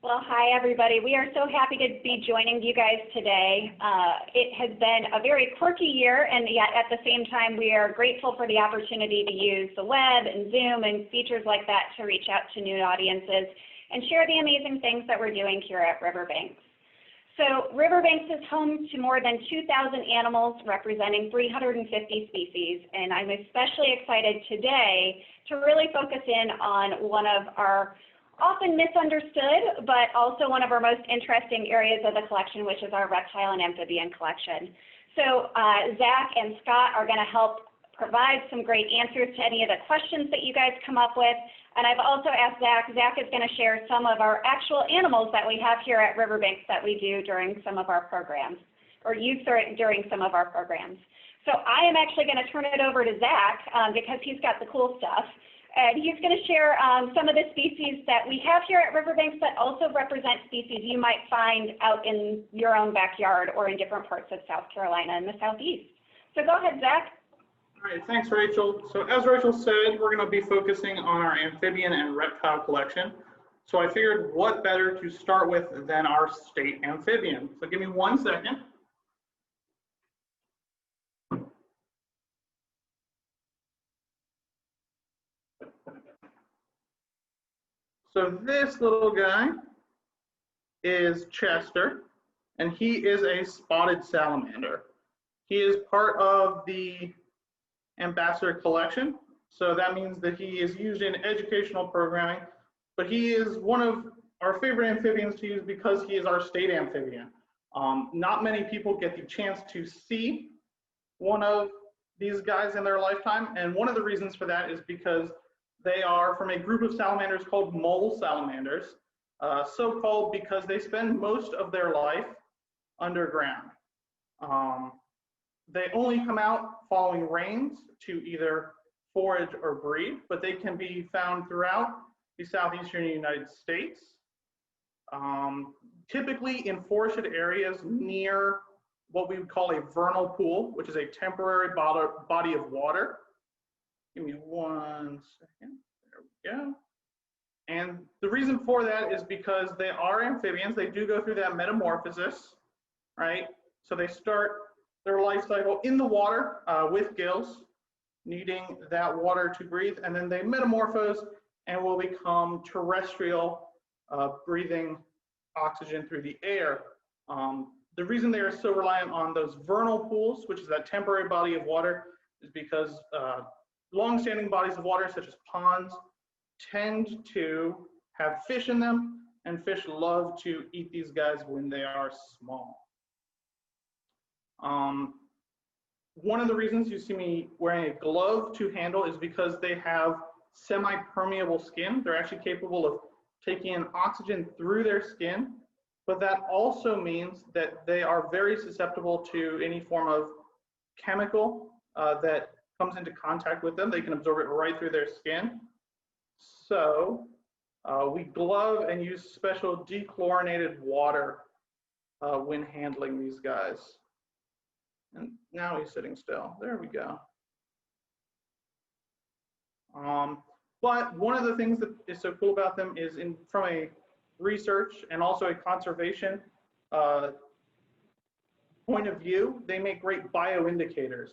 Well, hi, everybody. We are so happy to be joining you guys today. It has been a very quirky year, and yet at the same time, we are grateful for the opportunity to use the web and Zoom and features like that to reach out to new audiences and share the amazing things that we're doing here at Riverbanks. So Riverbanks is home to more than 2,000 animals representing 350 species, and I'm especially excited today to really focus in on one of our often misunderstood, but also one of our most interesting areas of the collection, which is our reptile and amphibian collection. So Zach and Scott are going to help provide some great answers to any of the questions that you guys come up with. And I've also asked Zach. Zach is going to share some of our actual animals that we have here at Riverbanks that we do during some of our programs, or use during some of our programs. So I am actually going to turn it over to Zach because he's got the cool stuff. And he's going to share some of the species that we have here at Riverbanks that also represent species you might find out in your own backyard or in different parts of South Carolina and the Southeast. So go ahead, Zach. All right, thanks, Rachel. So as Rachel said, we're going to be focusing on our amphibian and reptile collection. So I figured what better to start with than our state amphibian. So give me 1 second. So this little guy is Chester, and he is a spotted salamander. He is part of the ambassador collection, so that means that he is used in educational programming, but he is one of our favorite amphibians to use because he is our state amphibian. Not many people get the chance to see one of these guys in their lifetime, and one of the reasons for that is because they are from a group of salamanders called mole salamanders, so called because they spend most of their life underground. They only come out following rains to either forage or breed, but they can be found throughout the southeastern United States, typically in forested areas near what we would call a vernal pool, which is a temporary body of water. Give me 1 second. There we go. And the reason for that is because they are amphibians. They do go through that metamorphosis, right? So they start their life cycle in the water with gills, needing that water to breathe, and then they metamorphose and will become terrestrial, breathing oxygen through the air. The reason they are so reliant on those vernal pools, which is that temporary body of water, is because long-standing bodies of water, such as ponds, tend to have fish in them, and fish love to eat these guys when they are small. One of the reasons you see me wearing a glove to handle is because they have semi-permeable skin. They're actually capable of taking in oxygen through their skin, but that also means that they are very susceptible to any form of chemical that comes into contact with them. They can absorb it right through their skin. So we glove and use special dechlorinated water when handling these guys. And now he's sitting still. There we go. But one of the things that is so cool about them is from a research and also a conservation point of view, they make great bioindicators,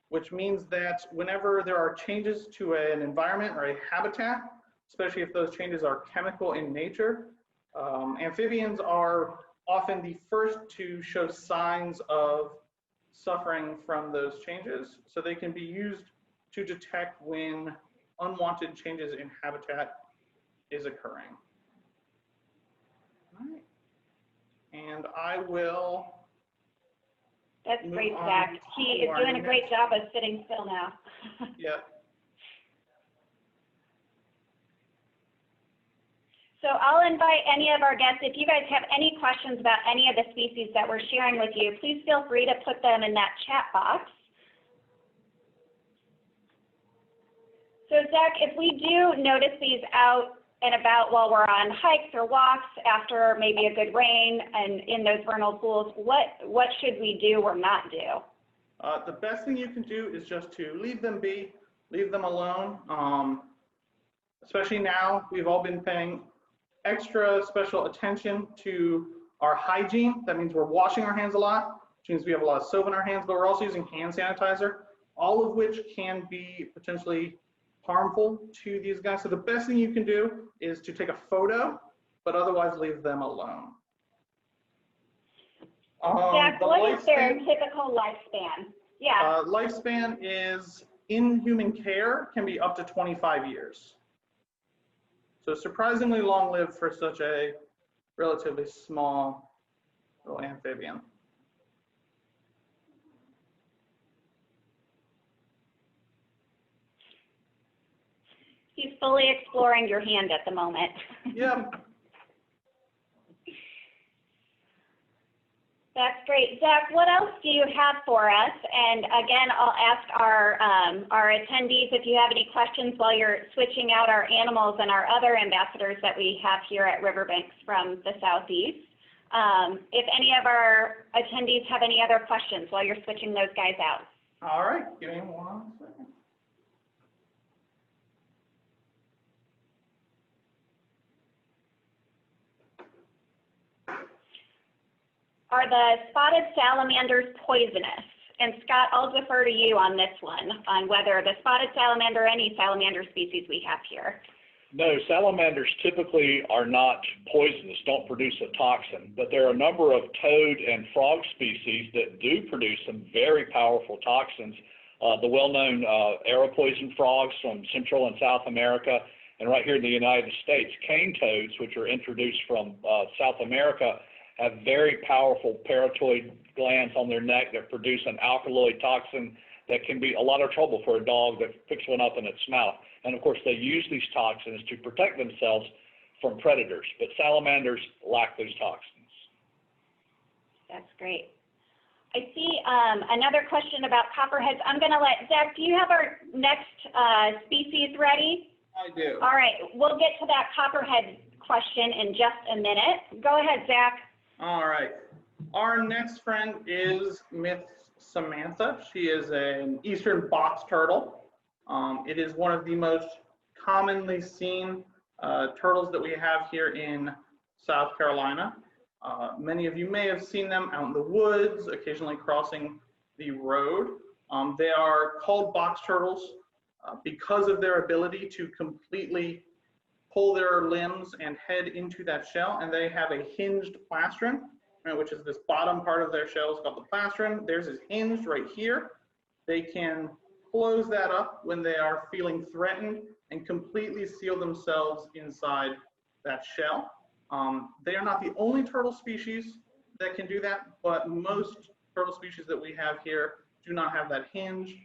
which means that whenever there are changes to an environment or a habitat, especially if those changes are chemical in nature, amphibians are often the first to show signs of suffering from those changes, so they can be used to detect when unwanted changes in habitat is occurring. All right. And I will. That's great, Zach. He is doing a great job of sitting still now. Yeah. So I'll invite any of our guests, if you guys have any questions about any of the species that we're sharing with you, please feel free to put them in that chat box. So Zach, if we do notice these out and about while we're on hikes or walks after maybe a good rain and in those vernal pools, what should we do or not do? The best thing you can do is just to leave them be, leave them alone. Especially now, we've all been paying extra special attention to our hygiene. That means we're washing our hands a lot, which means we have a lot of soap in our hands, but we're also using hand sanitizer, all of which can be potentially harmful to these guys. So the best thing you can do is to take a photo, but otherwise leave them alone. Jack, what is their typical lifespan? Yeah. Lifespan is, in human care, can be up to 25 years. So surprisingly long-lived for such a relatively small little amphibian. He's fully exploring your hand at the moment. Yep. That's great. Zach, what else do you have for us? And again, I'll ask our attendees if you have any questions while you're switching out our animals and our other ambassadors that we have here at Riverbanks from the Southeast. If any of our attendees have any other questions while you're switching those guys out. All right, give me 1 second. Are the spotted salamanders poisonous? And Scott, I'll defer to you on this one, on whether the spotted salamander or any salamander species we have here. No, salamanders typically are not poisonous, don't produce a toxin, but there are a number of toad and frog species that do produce some very powerful toxins. The well-known arrow poison frogs from Central and South America, and right here in the United States, cane toads, which are introduced from South America, have very powerful parotid glands on their neck that produce an alkaloid toxin that can be a lot of trouble for a dog that picks one up in its mouth. And of course, they use these toxins to protect themselves from predators, but salamanders lack those toxins. That's great. I see another question about copperheads. I'm going to let Zach, do you have our next species ready? I do. All right, we'll get to that copperhead question in just a minute. Go ahead, Zach. All right. Our next friend is Miss Samantha. She is an eastern box turtle. It is one of the most commonly seen turtles that we have here in South Carolina. Many of you may have seen them out in the woods, occasionally crossing the road. They are called box turtles because of their ability to completely pull their limbs and head into that shell, and they have a hinged plastron, which is this bottom part of their shell is called the plastron. Theirs is hinged right here. They can close that up when they are feeling threatened and completely seal themselves inside that shell. They are not the only turtle species that can do that, but most turtle species that we have here do not have that hinge,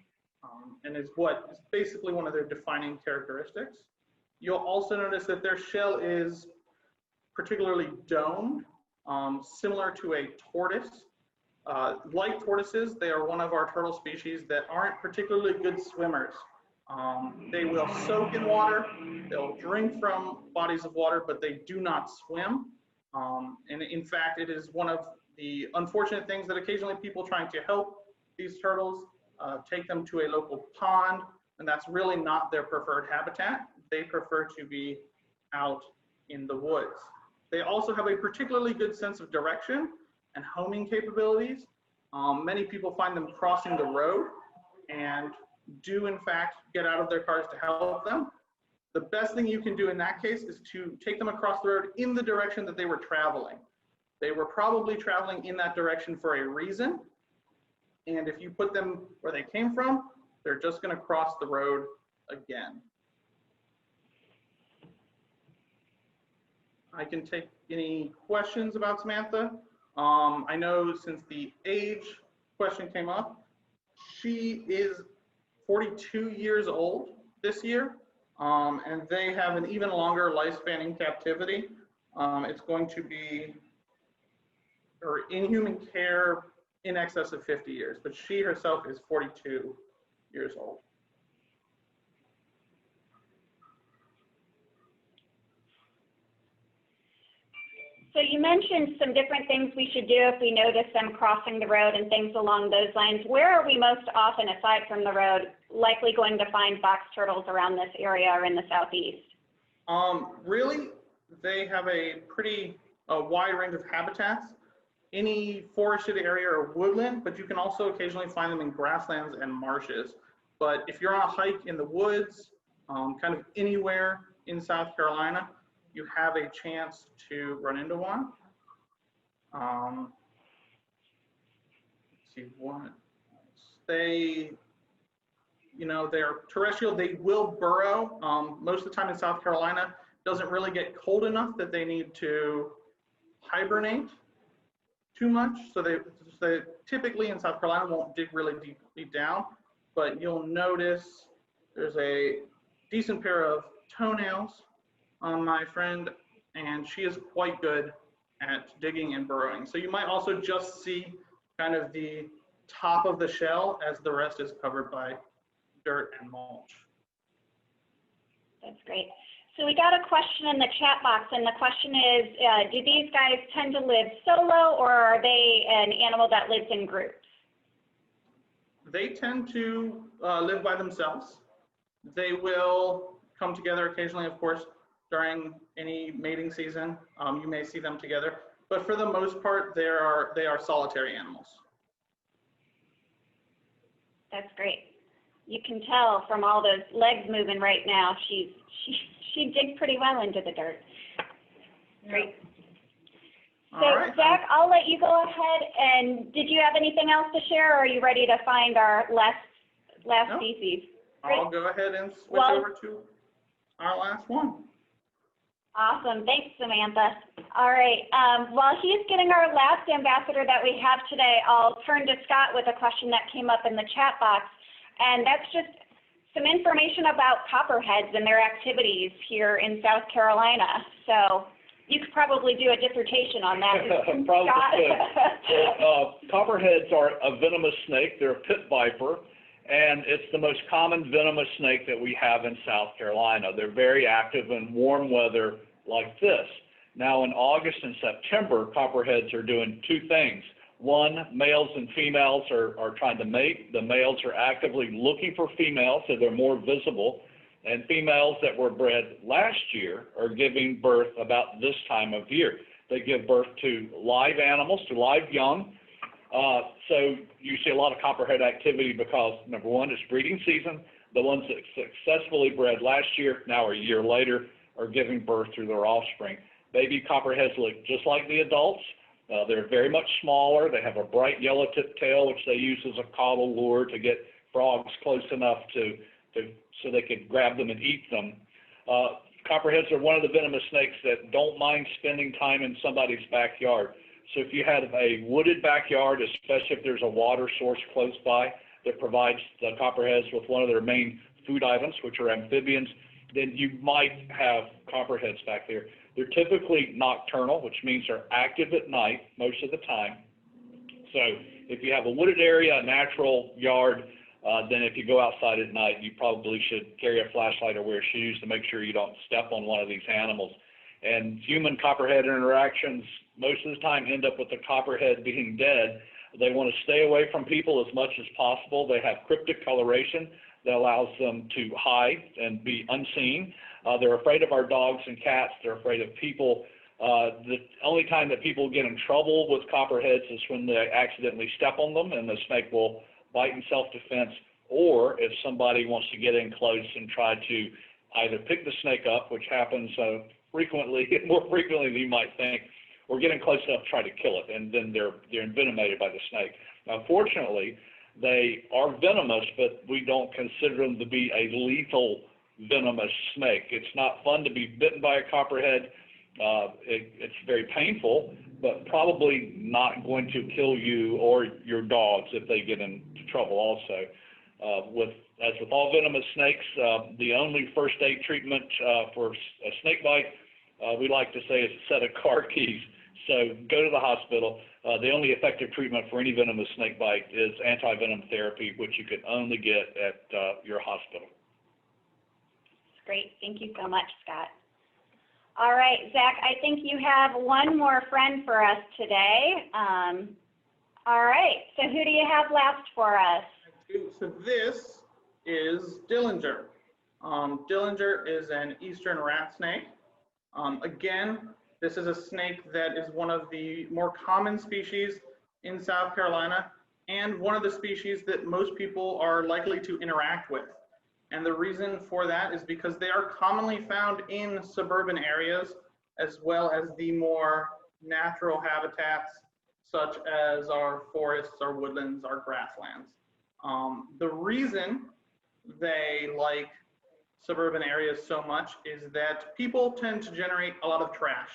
and is what is basically one of their defining characteristics. You'll also notice that their shell is particularly domed, similar to a tortoise. Like tortoises, they are one of our turtle species that aren't particularly good swimmers. They will soak in water, they'll drink from bodies of water, but they do not swim. And in fact, it is one of the unfortunate things that occasionally people trying to help these turtles take them to a local pond, and that's really not their preferred habitat. They prefer to be out in the woods. They also have a particularly good sense of direction and homing capabilities. Many people find them crossing the road and do in fact get out of their cars to help them. The best thing you can do in that case is to take them across the road in the direction that they were traveling. They were probably traveling in that direction for a reason, and if you put them where they came from, they're just going to cross the road again. I can take any questions about Samantha. I know since the age question came up, she is 42 years old this year, and they have an even longer lifespan in captivity. It's going to be, or in human care, in excess of 50 years, but she herself is 42 years old. So you mentioned some different things we should do if we notice them crossing the road and things along those lines. Where are we most often, aside from the road, likely going to find box turtles around this area or in the southeast? Really, they have a pretty wide range of habitats. Any forested area or woodland, but you can also occasionally find them in grasslands and marshes. But if you're on a hike in the woods, kind of anywhere in South Carolina, you have a chance to run into one. Let's see what they, they're terrestrial. They will burrow. Most of the time in South Carolina, it doesn't really get cold enough that they need to hibernate too much. So they typically in South Carolina won't dig really deeply down, but you'll notice there's a decent pair of toenails on my friend, and she is quite good at digging and burrowing. So you might also just see kind of the top of the shell as the rest is covered by dirt and mulch. That's great. So we got a question in the chat box, and the question is, do these guys tend to live solo, or are they an animal that lives in groups? They tend to live by themselves. They will come together occasionally, of course, during any mating season. You may see them together, but for the most part, they are solitary animals. That's great. You can tell from all those legs moving right now, she digged pretty well into the dirt. Great. So, right. Zach, I'll let you go ahead. And did you have anything else to share, or are you ready to find our last species? Great. I'll go ahead and switch over to our last one. Awesome. Thanks, Samantha. All right. While he's getting our last ambassador that we have today, I'll turn to Scott with a question that came up in the chat box. And that's just some information about copperheads and their activities here in South Carolina. So you could probably do a dissertation on that. Probably could. Copperheads are a venomous snake. They're a pit viper, and it's the most common venomous snake that we have in South Carolina. They're very active in warm weather like this. Now in August and September, copperheads are doing two things. One, males and females are trying to mate. The males are actively looking for females, so they're more visible. And females that were bred last year are giving birth about this time of year. They give birth to live animals, to live young. So you see a lot of copperhead activity because, number one, it's breeding season. The ones that successfully bred last year, now a year later, are giving birth to their offspring. Baby copperheads look just like the adults. They're very much smaller. They have a bright yellow tip tail, which they use as a caudal lure to get frogs close enough so they could grab them and eat them. Copperheads are one of the venomous snakes that don't mind spending time in somebody's backyard. So if you have a wooded backyard, especially if there's a water source close by that provides the copperheads with one of their main food items, which are amphibians, then you might have copperheads back there. They're typically nocturnal, which means they're active at night most of the time. So if you have a wooded area, a natural yard, then if you go outside at night, you probably should carry a flashlight or wear shoes to make sure you don't step on one of these animals. And human copperhead interactions most of the time end up with the copperhead being dead. They want to stay away from people as much as possible. They have cryptic coloration that allows them to hide and be unseen. They're afraid of our dogs and cats. They're afraid of people. The only time that people get in trouble with copperheads is when they accidentally step on them and the snake will bite in self-defense, or if somebody wants to get in close and try to either pick the snake up, which happens frequently, more frequently than you might think, or get in close enough to try to kill it, and then they're envenomated by the snake. Now, fortunately, they are venomous, but we don't consider them to be a lethal venomous snake. It's not fun to be bitten by a copperhead. It's very painful, but probably not going to kill you or your dogs if they get into trouble also. As with all venomous snakes, the only first aid treatment for a snake bite, we like to say, is a set of car keys. So go to the hospital. The only effective treatment for any venomous snake bite is anti-venom therapy, which you can only get at your hospital. Great. Thank you so much, Scott. All right, Zach, I think you have one more friend for us today. All right, so who do you have last for us? So this is Dillinger. Dillinger is an eastern rat snake. Again, this is a snake that is one of the more common species in South Carolina and one of the species that most people are likely to interact with. And the reason for that is because they are commonly found in suburban areas as well as the more natural habitats such as our forests, our woodlands, our grasslands. The reason they like suburban areas so much is that people tend to generate a lot of trash,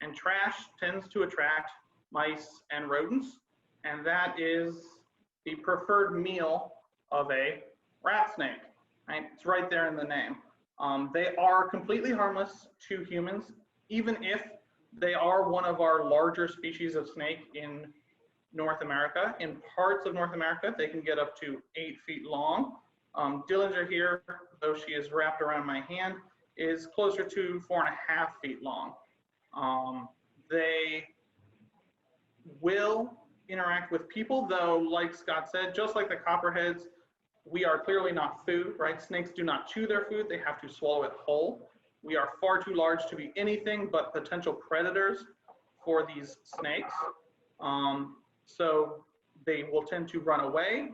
and trash tends to attract mice and rodents, and that is the preferred meal of a rat snake. Right? It's right there in the name. They are completely harmless to humans, even if they are one of our larger species of snake in North America. In parts of North America, they can get up to 8 feet long. Dillinger here, though she is wrapped around my hand, is closer to 4.5 feet long. They will interact with people, though, like Scott said, just like the Copperheads, we are clearly not food, right? Snakes do not chew their food, they have to swallow it whole. We are far too large to be anything but potential predators for these snakes. So they will tend to run away.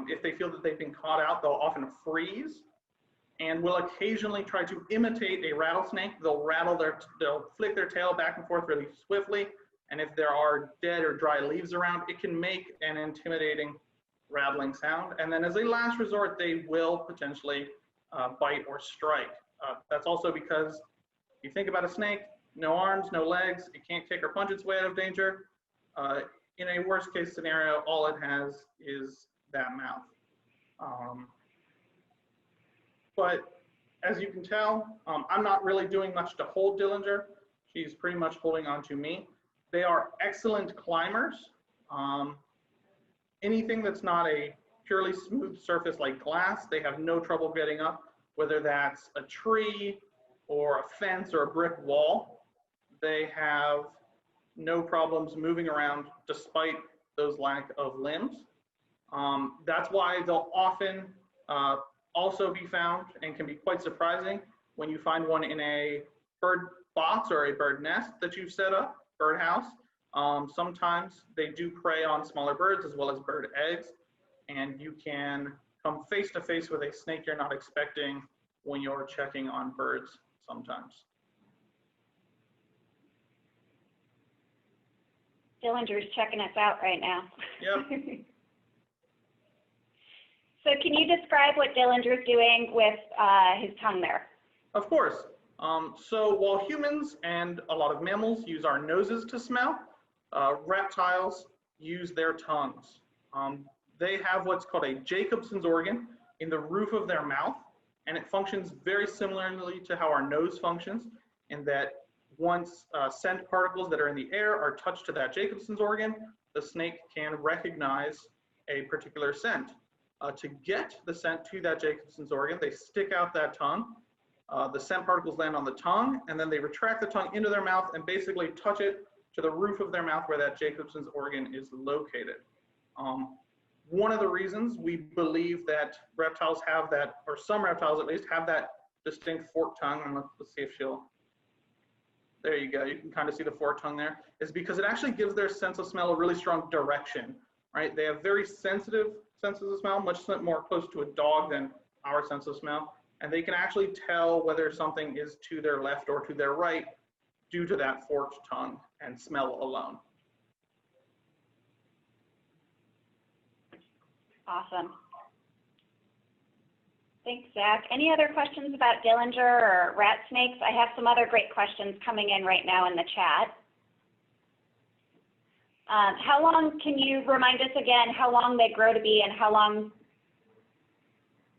If they feel that they've been caught out, they'll often freeze and will occasionally try to imitate a rattlesnake. They'll flick their tail back and forth really swiftly. And if there are dead or dry leaves around, it can make an intimidating rattling sound. And then as a last resort, they will potentially bite or strike. That's also because if you think about a snake, no arms, no legs, it can't kick or punch its way out of danger. In a worst case scenario, all it has is that mouth. But as you can tell, I'm not really doing much to hold Dillinger. She's pretty much holding on to me. They are excellent climbers. Anything that's not a purely smooth surface like glass, they have no trouble getting up, whether that's a tree or a fence or a brick wall. They have no problems moving around despite those lack of limbs. That's why they'll often also be found and can be quite surprising when you find one in a bird box or a bird nest that you've set up, birdhouse. Sometimes they do prey on smaller birds as well as bird eggs, and you can come face to face with a snake you're not expecting when you're checking on birds sometimes. Dillinger's checking us out right now. Yep. So can you describe what Dillinger's doing with his tongue there? Of course. So while humans and a lot of mammals use our noses to smell, reptiles use their tongues. They have what's called a Jacobson's organ in the roof of their mouth, and it functions very similarly to how our nose functions, in that once scent particles that are in the air are touched to that Jacobson's organ, the snake can recognize a particular scent. To get the scent to that Jacobson's organ, they stick out that tongue. The scent particles land on the tongue, and then they retract the tongue into their mouth and basically touch it to the roof of their mouth where that Jacobson's organ is located. One of the reasons we believe that reptiles have that, or some reptiles at least, have that distinct forked tongue, and let's see if she'll, there you go, you can kind of see the forked tongue there, is because it actually gives their sense of smell a really strong direction, right? They have very sensitive senses of smell, much more close to a dog than our sense of smell, and they can actually tell whether something is to their left or to their right due to that forked tongue and smell alone. Awesome. Thanks, Zach. Any other questions about Dillinger or rat snakes? I have some other great questions coming in right now in the chat. How long, can you remind us again how long they grow to be and how long,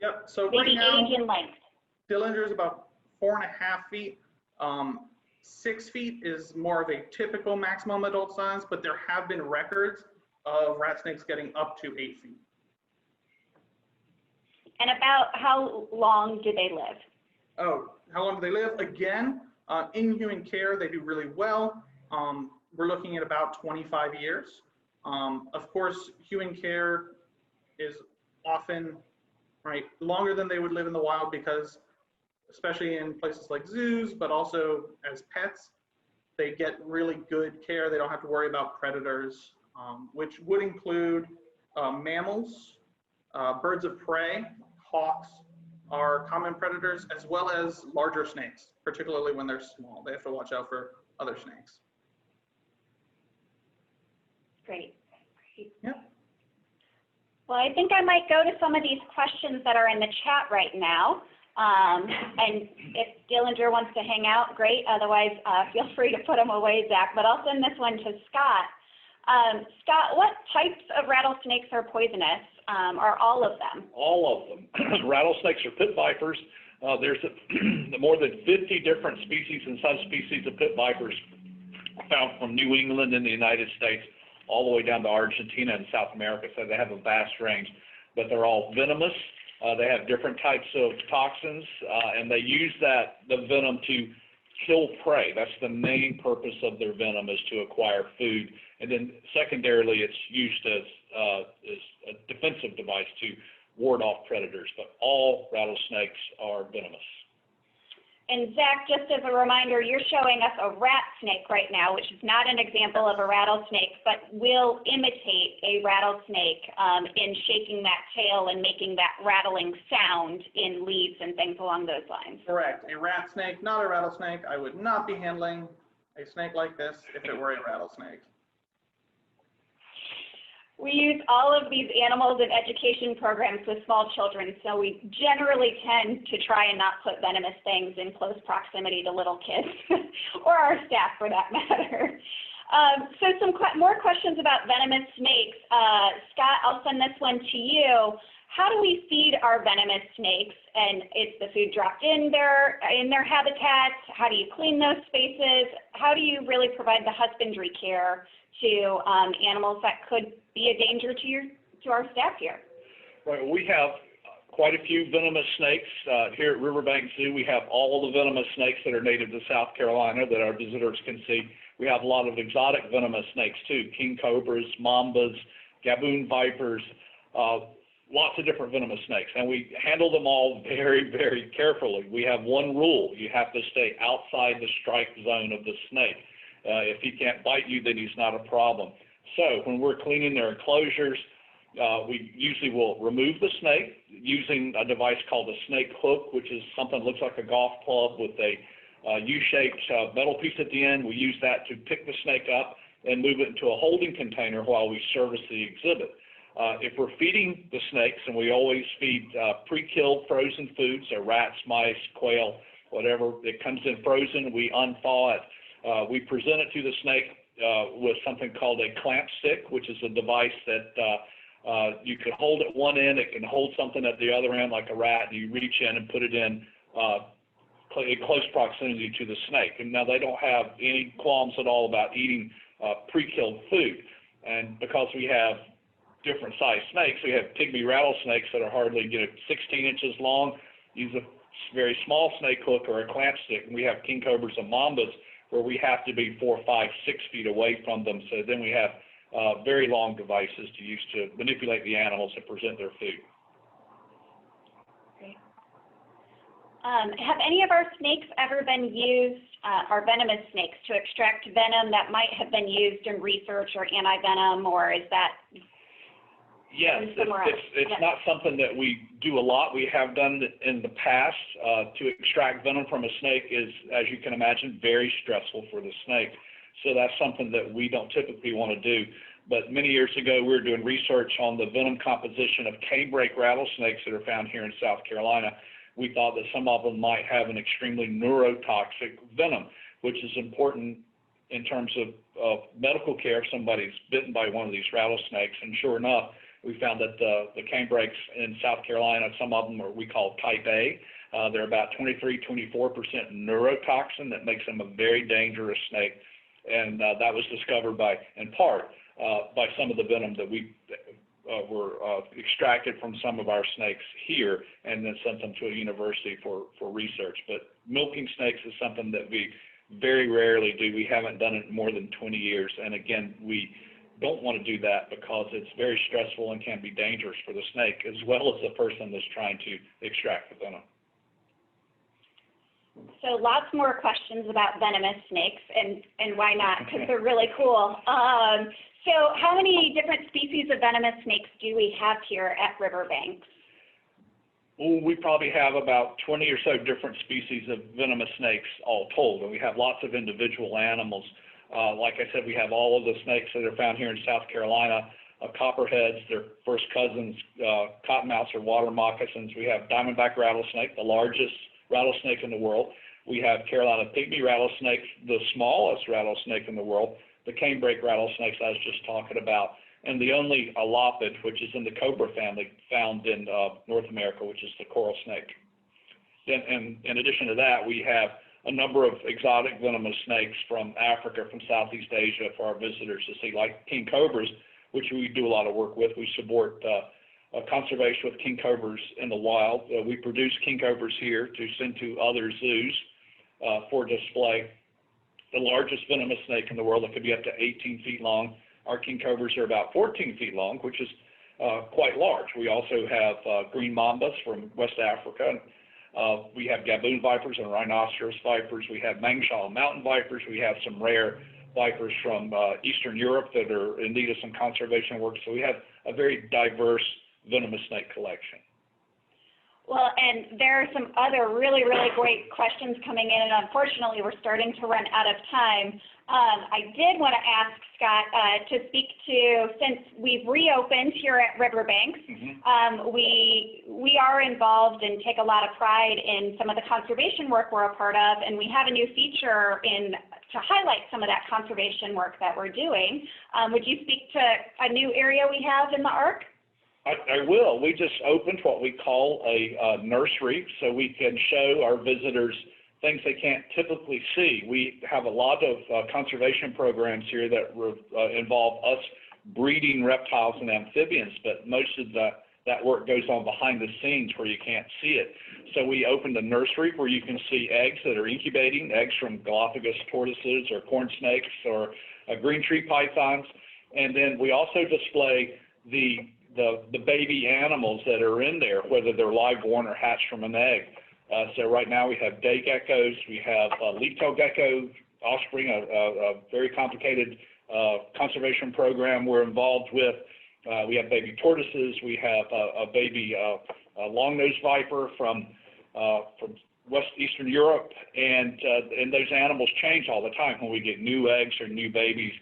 Yep, so maybe right now, age and length? Dillinger is about 4.5 feet. 6 feet is more of a typical maximum adult size, but there have been records of rat snakes getting up to 8 feet. And about how long do they live? Oh, how long do they live? Again, in human care, they do really well. We're looking at about 25 years. Of course, human care is often, right, longer than they would live in the wild because especially in places like zoos, but also as pets. They get really good care. They don't have to worry about predators, which would include mammals, birds of prey, hawks are common predators, as well as larger snakes, particularly when they're small. They have to watch out for other snakes. Great. Yep. Well, I think I might go to some of these questions that are in the chat right now. And if Dillinger wants to hang out, great. Otherwise, feel free to put them away, Zach. But I'll send this one to Scott. Scott, what types of rattlesnakes are poisonous? Are all of them? All of them. Rattlesnakes are pit vipers. There's more than 50 different species and subspecies of pit vipers found from New England in the United States all the way down to Argentina and South America, so they have a vast range. But they're all venomous. They have different types of toxins, and they use the venom to kill prey. That's the main purpose of their venom, is to acquire food. And then secondarily, it's used as a defensive device to ward off predators. But all rattlesnakes are venomous. And Zach, just as a reminder, you're showing us a rat snake right now, which is not an example of a rattlesnake, but will imitate a rattlesnake in shaking that tail and making that rattling sound in leaves and things along those lines. Correct. A rat snake, not a rattlesnake. I would not be handling a snake like this if it were a rattlesnake. We use all of these animals in education programs with small children, so we generally tend to try and not put venomous things in close proximity to little kids, or our staff for that matter. So some more questions about venomous snakes. Scott, I'll send this one to you. How do we feed our venomous snakes? And is the food dropped in their habitats? How do you clean those spaces? How do you really provide the husbandry care to animals that could be a danger to our staff here? Right. We have quite a few venomous snakes here at Riverbanks Zoo. We have all the venomous snakes that are native to South Carolina that our visitors can see. We have a lot of exotic venomous snakes too: king cobras, mambas, gaboon vipers, lots of different venomous snakes, and we handle them all very, very carefully. We have one rule: you have to stay outside the strike zone of the snake. If he can't bite you, then he's not a problem. So when we're cleaning their enclosures, we usually will remove the snake using a device called a snake hook, which is something that looks like a golf club with a U-shaped metal piece at the end. We use that to pick the snake up and move it into a holding container while we service the exhibit. If we're feeding the snakes, and we always feed pre-killed frozen foods, so rats, mice, quail, whatever, it comes in frozen, we unthaw it. We present it to the snake with something called a clamp stick, which is a device that you can hold at one end. It can hold something at the other end like a rat, and you reach in and put it in close proximity to the snake. And now they don't have any qualms at all about eating pre-killed food. And because we have different size snakes, we have pygmy rattlesnakes that are hardly 16 inches long, use a very small snake hook or a clamp stick. And we have king cobras and mambas where we have to be 4, 5, 6 feet away from them. So then we have very long devices to use to manipulate the animals and present their food. Great. Have any of our snakes ever been used, our venomous snakes, to extract venom that might have been used in research or anti-venom, or is that? Yes, it's not something that we do a lot. We have done it in the past. To extract venom from a snake is, as you can imagine, very stressful for the snake. So that's something that we don't typically want to do. But many years ago, we were doing research on the venom composition of canebrake rattlesnakes that are found here in South Carolina. We thought that some of them might have an extremely neurotoxic venom, which is important in terms of medical care if somebody's bitten by one of these rattlesnakes. And sure enough, we found that the canebrakes in South Carolina, some of them are we call type A. They're about 23-24% neurotoxin that makes them a very dangerous snake. And that was discovered in part by some of the venom that we were extracted from some of our snakes here and then sent them to a university for research. But milking snakes is something that we very rarely do. We haven't done it in more than 20 years. And again, we don't want to do that because it's very stressful and can be dangerous for the snake as well as the person that's trying to extract the venom. So lots more questions about venomous snakes, and why not? Because they're really cool. So how many different species of venomous snakes do we have here at Riverbanks? Well, we probably have about 20 or so different species of venomous snakes all told, and we have lots of individual animals. Like I said, we have all of the snakes that are found here in South Carolina, Copperheads, their first cousins, cottonmouths or water moccasins. We have diamondback rattlesnake, the largest rattlesnake in the world. We have Carolina pygmy rattlesnake, the smallest rattlesnake in the world, the canebrake rattlesnakes I was just talking about, and the only elopid, which is in the cobra family, found in North America, which is the coral snake. And in addition to that, we have a number of exotic venomous snakes from Africa, from Southeast Asia for our visitors to see, like king cobras, which we do a lot of work with. We support conservation with king cobras in the wild. We produce king cobras here to send to other zoos for display. The largest venomous snake in the world that could be up to 18 feet long. Our king cobras are about 14 feet long, which is quite large. We also have green mambas from West Africa. We have gaboon vipers and rhinoceros vipers. We have Mangshal mountain vipers. We have some rare vipers from Eastern Europe that are in need of some conservation work. So we have a very diverse venomous snake collection. Well, and there are some other really, really great questions coming in, and unfortunately we're starting to run out of time. I did want to ask Scott to speak to, since we've reopened here at Riverbanks, we are involved and take a lot of pride in some of the conservation work we're a part of, and we have a new feature to highlight some of that conservation work that we're doing. Would you speak to a new area we have in the Ark? I will. We just opened what we call a nursery, so we can show our visitors things they can't typically see. We have a lot of conservation programs here that involve us breeding reptiles and amphibians, but most of that work goes on behind the scenes where you can't see it. So we opened a nursery where you can see eggs that are incubating, eggs from Galapagos tortoises or corn snakes or green tree pythons. And then we also display the baby animals that are in there, whether they're live born or hatched from an egg. So right now we have day geckos, we have leaf-tailed gecko offspring, a very complicated conservation program we're involved with. We have baby tortoises, we have a baby long-nosed viper from Eastern Europe, and those animals change all the time. When we get new eggs or new babies,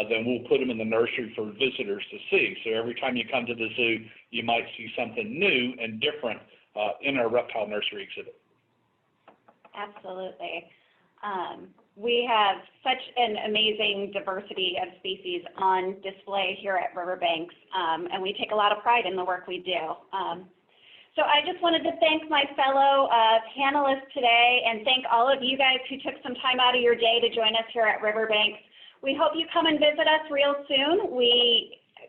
then we'll put them in the nursery for visitors to see. So every time you come to the zoo, you might see something new and different in our reptile nursery exhibit. Absolutely. We have such an amazing diversity of species on display here at Riverbanks, and we take a lot of pride in the work we do. So I just wanted to thank my fellow panelists today and thank all of you guys who took some time out of your day to join us here at Riverbanks. We hope you come and visit us real soon.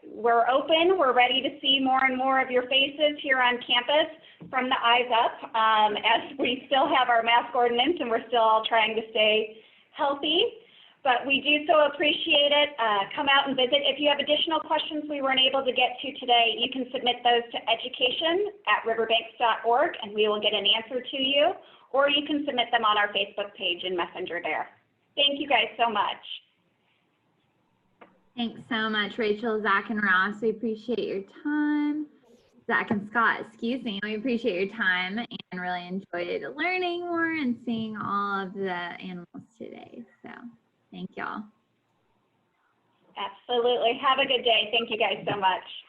We're open. We're ready to see more and more of your faces here on campus from the eyes up, as we still have our mask ordinance and we're still all trying to stay healthy. But we do so appreciate it. Come out and visit. If you have additional questions we weren't able to get to today, you can submit those to education@riverbanks.org and we will get an answer to you, or you can submit them on our Facebook page and Messenger there. Thank you guys so much. Thanks so much, Rachel, Zach, and Ross. We appreciate your time. Zach and Scott, excuse me. We appreciate your time and really enjoyed learning more and seeing all of the animals today. So thank y'all. Absolutely. Have a good day. Thank you guys so much.